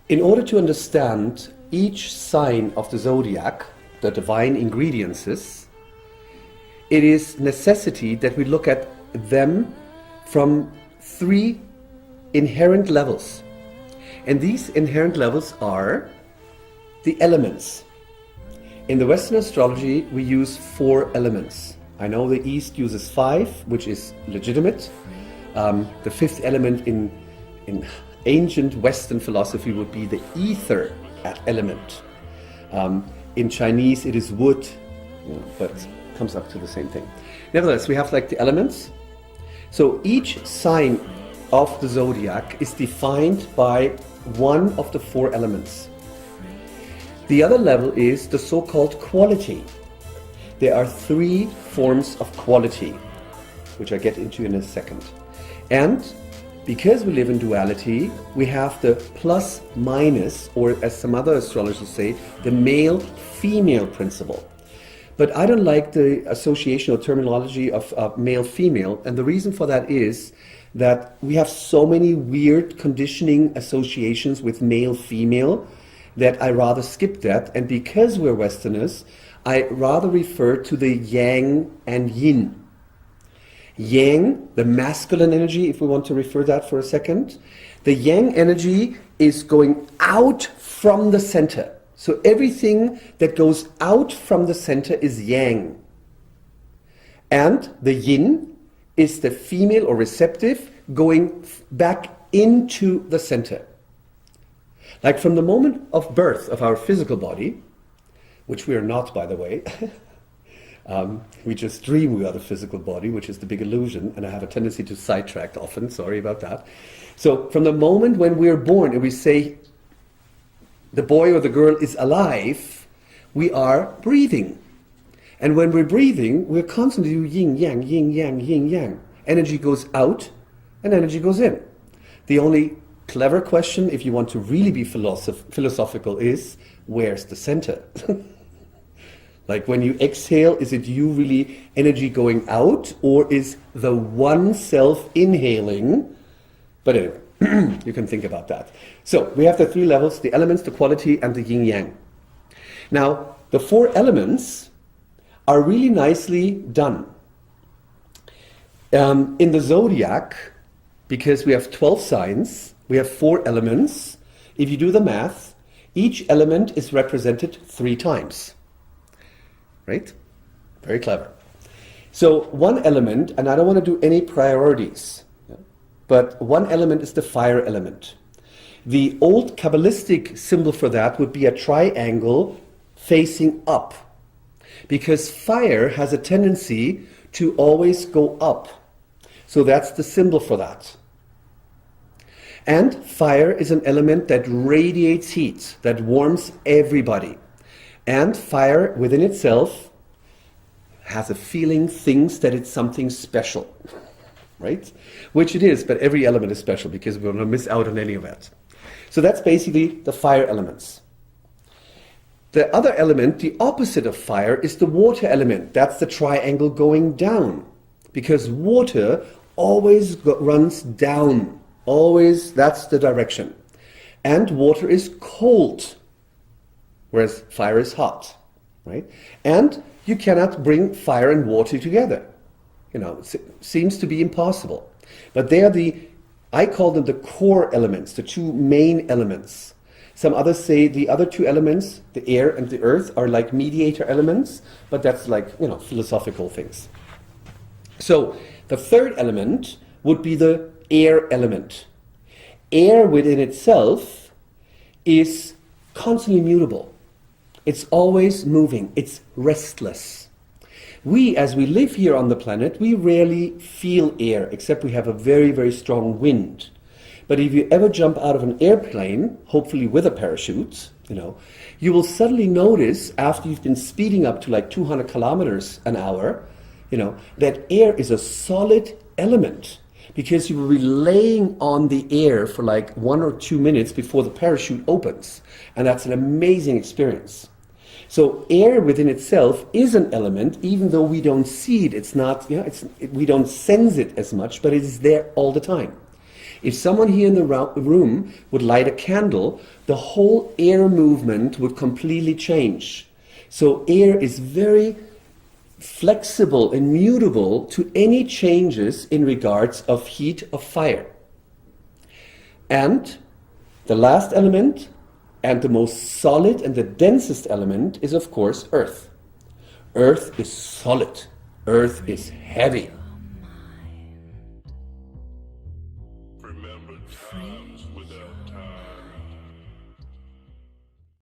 In order to understand each sign of the zodiac, the divine ingredients, it is necessity that we look at them from three inherent levels. And these inherent levels are the elements. In the Western astrology, we use 4 elements. I know the East uses 5, which is legitimate. The 5th element in ancient Western philosophy would be the ether element. In Chinese, it is wood, but it comes up to the same thing. Nevertheless, we have like the elements. So each sign of the zodiac is defined by one of the 4 elements. The other level is the so-called quality. There are 3 forms of quality, which I get into in a second. And because we live in duality, we have the plus minus, or as some other astrologers say, the male-female principle. But I don't like the associational terminology of male-female, and the reason for that is that we have so many weird conditioning associations with male-female that I rather skip that, and because we're Westerners, I rather refer to the yang and yin. Yang, the masculine energy, if we want to refer that for a second, the yang energy is going out from the center. So everything that goes out from the center is yang. And the yin is the female or receptive going back into the center. Like from the moment of birth of our physical body, which we are not, by the way, we just dream we are the physical body, which is the big illusion, and I have a tendency to sidetrack often, sorry about that. So from the moment when we are born and we say the boy or the girl is alive, we are breathing. And when we're breathing, we're constantly doing yin yang, yin yang, yin yang. Energy goes out and energy goes in. The only clever question, if you want to really be philosophical, is where's the center? Like when you exhale, is it you really energy going out, or is the one self inhaling? But anyway, you can think about that. So we have the 3 levels, the elements, the quality, and the yin yang. Now, the 4 elements are really nicely done. In the zodiac, because we have 12 signs, we have 4 elements. If you do the math, each element is represented 3 times. Right? Very clever. So one element, and I don't want to do any priorities, but one element is the fire element. The old Kabbalistic symbol for that would be a triangle facing up, because fire has a tendency to always go up. So that's the symbol for that. And fire is an element that radiates heat, that warms everybody. And fire within itself has a feeling, thinks that it's something special, right? Which it is, but every element is special because we're going to miss out on any of that. So that's basically the fire elements. The other element, the opposite of fire, is the water element. That's the triangle going down, because water always runs down. Always, that's the direction. And water is cold, whereas fire is hot, right? And you cannot bring fire and water together. It seems to be impossible. But they are I call them the core elements, the 2 main elements. Some others say the other 2 elements, the air and the earth, are like mediator elements, but that's like, philosophical things. So the 3rd element would be the air element. Air within itself is constantly mutable. It's always moving. It's restless. We, as we live here on the planet, we rarely feel air, except we have a very, very strong wind. But if you ever jump out of an airplane, hopefully with a parachute, you will suddenly notice, after you've been speeding up to like 200 kilometers an hour, that air is a solid element, because you will be laying on the air for like 1 or 2 minutes before the parachute opens. And that's an amazing experience. So air within itself is an element, even though we don't see it. It's not, we don't sense it as much, but it is there all the time. If someone here in the room would light a candle, the whole air movement would completely change. So air is very flexible and mutable to any changes in regards of heat of fire. And the last element, and the most solid and the densest element, is of course earth. Earth is solid. Earth is heavy.